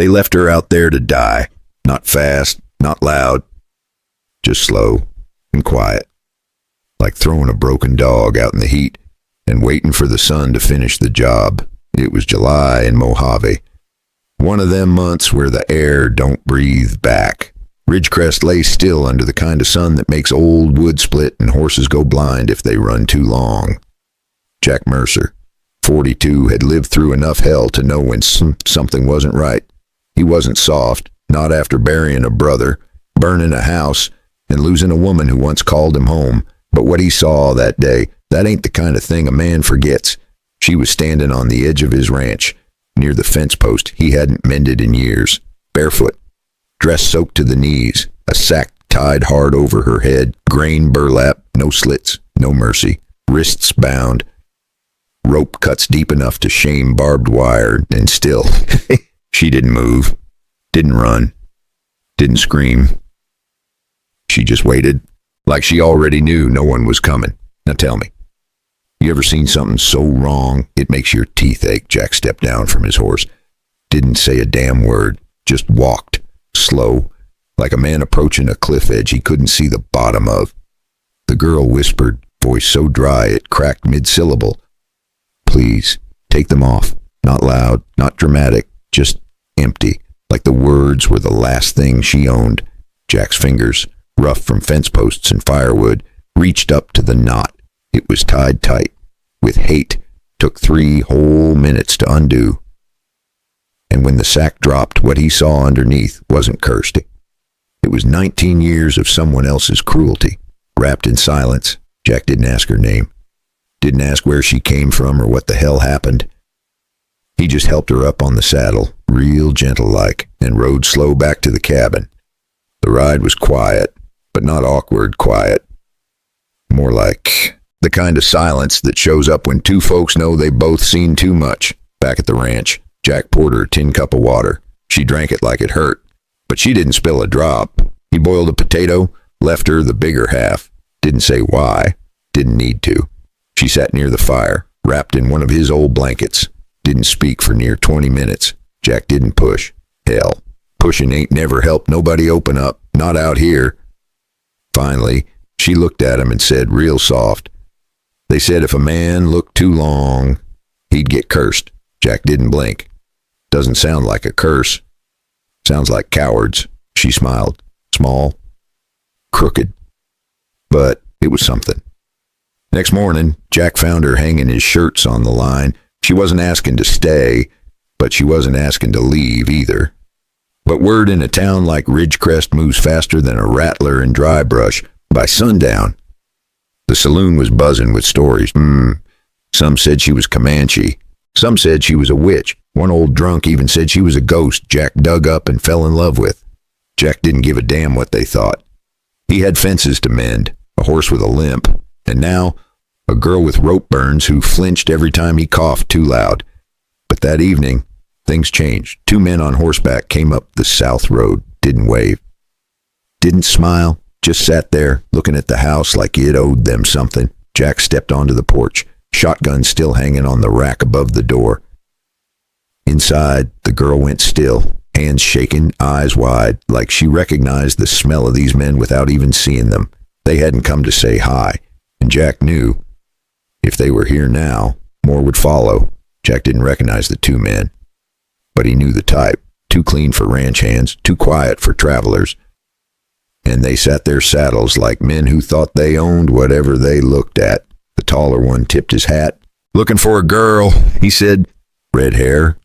They left her out there to die. Not fast, not loud, just slow and quiet. Like throwing a broken dog out in the heat and waiting for the sun to finish the job. It was July in Mojave. One of them months where the air don't breathe back. Ridgecrest lay still under the kind of sun that makes old wood split and horses go blind if they run too long. Jack Mercer, 42, had lived through enough hell to know when something wasn't right. He wasn't soft, not after burying a brother, burning a house, and losing a woman who once called him home. But what he saw that day, that ain't the kind of thing a man forgets. She was standing on the edge of his ranch, near the fence post he hadn't mended in years, barefoot, dress soaked to the knees, a sack tied hard over her head, grain burlap, no slits, no mercy, wrists bound, rope cuts deep enough to shame barbed wire, and still, she didn't move, didn't run, didn't scream. She just waited, like she already knew no one was coming. Now tell me, you ever seen something so wrong it makes your teeth ache? Jack stepped down from his horse, didn't say a damn word, just walked, slow, like a man approaching a cliff edge he couldn't see the bottom of. The girl whispered, voice so dry it cracked mid-syllable, "Please, take them off." Not loud, not dramatic, just empty, like the words were the last thing she owned. Jack's fingers, rough from fence posts and firewood, reached up to the knot. It was tied tight, with hate, took 3 whole minutes to undo. And when the sack dropped, what he saw underneath wasn't cursed. It was 19 years of someone else's cruelty. Wrapped in silence, Jack didn't ask her name. Didn't ask where she came from or what the hell happened. He just helped her up on the saddle, real gentle-like, and rode slow back to the cabin. The ride was quiet, but not awkward quiet. More like the kind of silence that shows up when two folks know they both seen too much. Back at the ranch, Jack poured her a tin cup of water. She drank it like it hurt, but she didn't spill a drop. He boiled a potato, left her the bigger half. Didn't say why, didn't need to. She sat near the fire, wrapped in one of his old blankets. Didn't speak for near 20 minutes. Jack didn't push. Hell, pushing ain't never helped nobody open up, not out here. Finally, she looked at him and said real soft, "They said if a man looked too long, he'd get cursed." Jack didn't blink. Doesn't sound like a curse. Sounds like cowards. She smiled. Small. Crooked. But it was something. Next morning, Jack found her hanging his shirts on the line. She wasn't asking to stay, but she wasn't asking to leave either. But word in a town like Ridgecrest moves faster than a rattler in dry brush. By sundown, the saloon was buzzing with stories. Some said she was Comanche. Some said she was a witch. One old drunk even said she was a ghost Jack dug up and fell in love with. Jack didn't give a damn what they thought. He had fences to mend, a horse with a limp, and now a girl with rope burns who flinched every time he coughed too loud. But that evening, things changed. 2 men on horseback came up the south road, didn't wave, didn't smile, just sat there looking at the house like it owed them something. Jack stepped onto the porch, shotgun still hanging on the rack above the door. Inside, the girl went still, hands shaking, eyes wide, like she recognized the smell of these men without even seeing them. They hadn't come to say hi, and Jack knew if they were here now, more would follow. Jack didn't recognize the 2 men, but he knew the type. Too clean for ranch hands, too quiet for travelers. And they sat their saddles like men who thought they owned whatever they looked at. The taller one tipped his hat. "Looking for a girl," he said. "Red hair."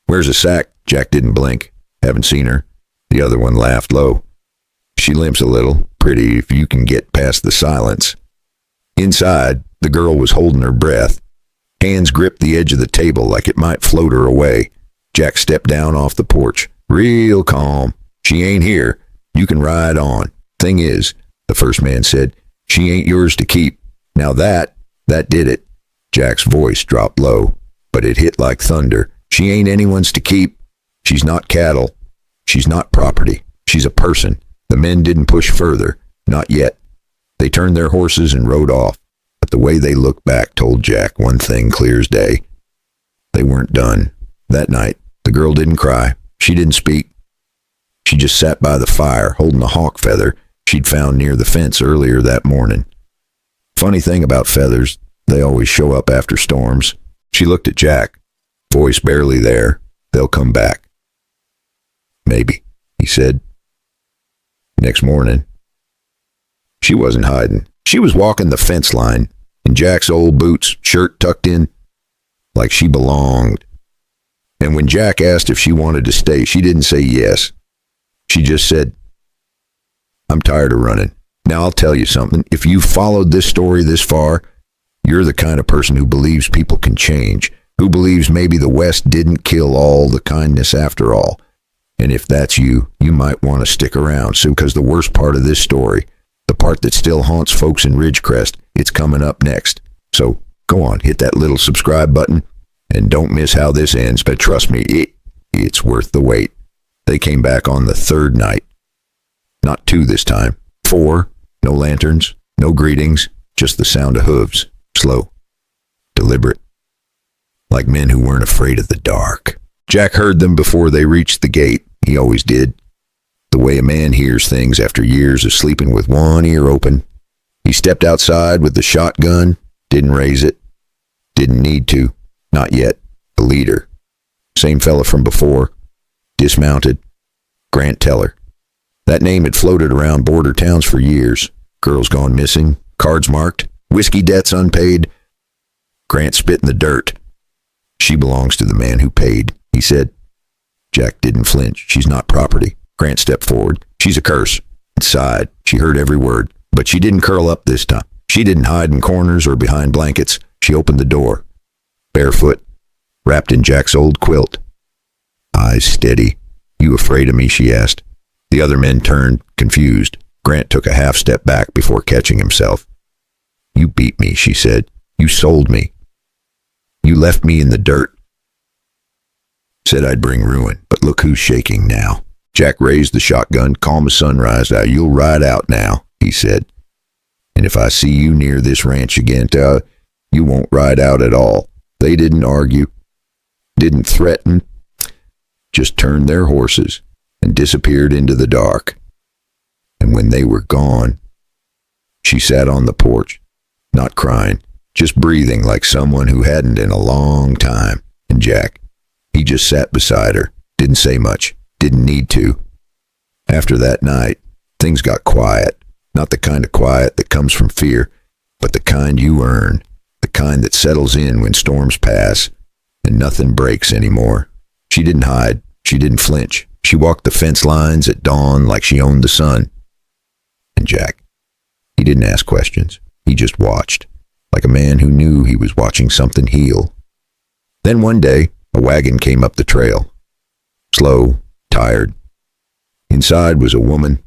"Where's a sack?" Jack didn't blink. "Haven't seen her." The other one laughed low. "She limps a little. Pretty if you can get past the silence." Inside, the girl was holding her breath. Hands gripped the edge of the table like it might float her away. Jack stepped down off the porch, real calm. "She ain't here. You can ride on. Thing is," the first man said, "she ain't yours to keep." Now that did it. Jack's voice dropped low, but it hit like thunder. "She ain't anyone's to keep. She's not cattle. She's not property. She's a person." The men didn't push further. Not yet. They turned their horses and rode off. But the way they looked back told Jack one thing clear as day. They weren't done. That night, the girl didn't cry, She didn't speak. She just sat by the fire, holding a hawk feather she'd found near the fence earlier that morning. Funny thing about feathers, they always show up after storms. She looked at Jack, voice barely there. They'll come back. Maybe, he said. Next morning, she wasn't hiding. She was walking the fence line in Jack's old boots, shirt tucked in, like she belonged. And when Jack asked if she wanted to stay, she didn't say yes. She just said, I'm tired of running. Now I'll tell you something. If you've followed this story this far, you're the kind of person who believes people can change, who believes maybe the West didn't kill all the kindness after all. And if that's you, you might want to stick around soon, because the worst part of this story, the part that still haunts folks in Ridgecrest, it's coming up next. So go on, hit that little subscribe button, and don't miss how this ends. But trust me, it's worth the wait. They came back on the third night. Not 2 this time. 4, no lanterns, no greetings, just the sound of hooves. Slow, deliberate, like men who weren't afraid of the dark. Jack heard them before they reached the gate. He always did. The way a man hears things after years of sleeping with one ear open. He stepped outside with the shotgun, didn't raise it, didn't need to, not yet. The leader, same fella from before, dismounted, Grant Teller. That name had floated around border towns for years. Girls gone missing, cards marked, whiskey debts unpaid. Grant spit in the dirt. She belongs to the man who paid, he said. Jack didn't flinch. She's not property. Grant stepped forward. She's a curse. And sighed. She heard every word. But she didn't curl up this time. She didn't hide in corners or behind blankets. She opened the door. Barefoot, wrapped in Jack's old quilt. Eyes steady. You afraid of me? She asked. The other men turned, confused. Grant took a half step back before catching himself. You beat me, she said. You sold me. You left me in the dirt. Said I'd bring ruin, but look who's shaking now. Jack raised the shotgun, calm as sunrise. Now you'll ride out now, he said. And if I see you near this ranch again, you won't ride out at all. They didn't argue, didn't threaten, just turned their horses and disappeared into the dark. And when they were gone, she sat on the porch, not crying, just breathing like someone who hadn't in a long time. And Jack, he just sat beside her, didn't say much, didn't need to. After that night, things got quiet. Not the kind of quiet that comes from fear, but the kind you earn, the kind that settles in when storms pass and nothing breaks anymore. She didn't hide. She didn't flinch. She walked the fence lines at dawn like she owned the sun. And Jack, he didn't ask questions. He just watched, like a man who knew he was watching something heal. Then one day, a wagon came up the trail. Slow, tired. Inside was a woman,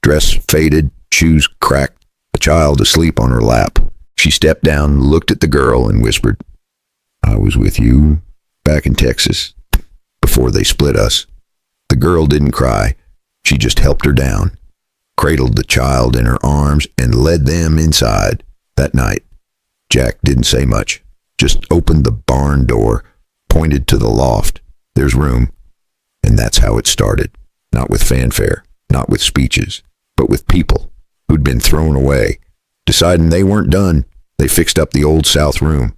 dress faded, shoes cracked, a child asleep on her lap. She stepped down, looked at the girl, and whispered, I was with you back in Texas, before they split us. The girl didn't cry. She just helped her down, cradled the child in her arms, and led them inside. That night, Jack didn't say much, just opened the barn door, pointed to the loft. There's room. And that's how it started. Not with fanfare, not with speeches, but with people who'd been thrown away. Deciding they weren't done, they fixed up the old south room.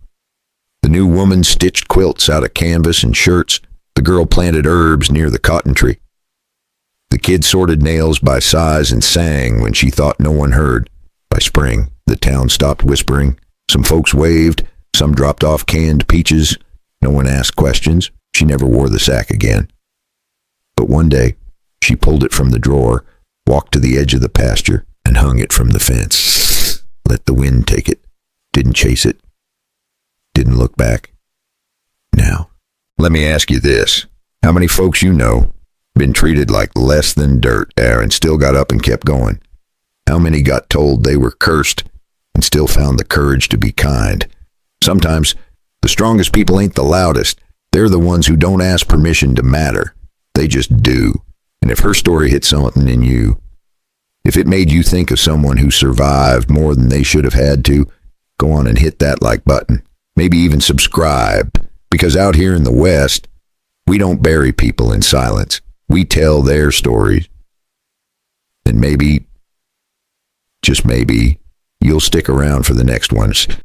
The new woman stitched quilts out of canvas and shirts. The girl planted herbs near the cotton tree. The kid sorted nails by size and sang when she thought no one heard. By spring, the town stopped whispering. Some folks waved. Some dropped off canned peaches. No one asked questions. She never wore the sack again. But one day, she pulled it from the drawer, walked to the edge of the pasture, and hung it from the fence. Let the wind take it. Didn't chase it. Didn't look back. Now, let me ask you this. How many folks you know been treated like less than dirt and still got up and kept going? How many got told they were cursed and still found the courage to be kind? Sometimes the strongest people ain't the loudest. They're the ones who don't ask permission to matter. They just do. And if her story hit something in you, if it made you think of someone who survived more than they should have had to, go on and hit that like button. Maybe even subscribe. Because out here in the West, We don't bury people in silence. We tell their stories. And maybe, just maybe, you'll stick around for the next ones.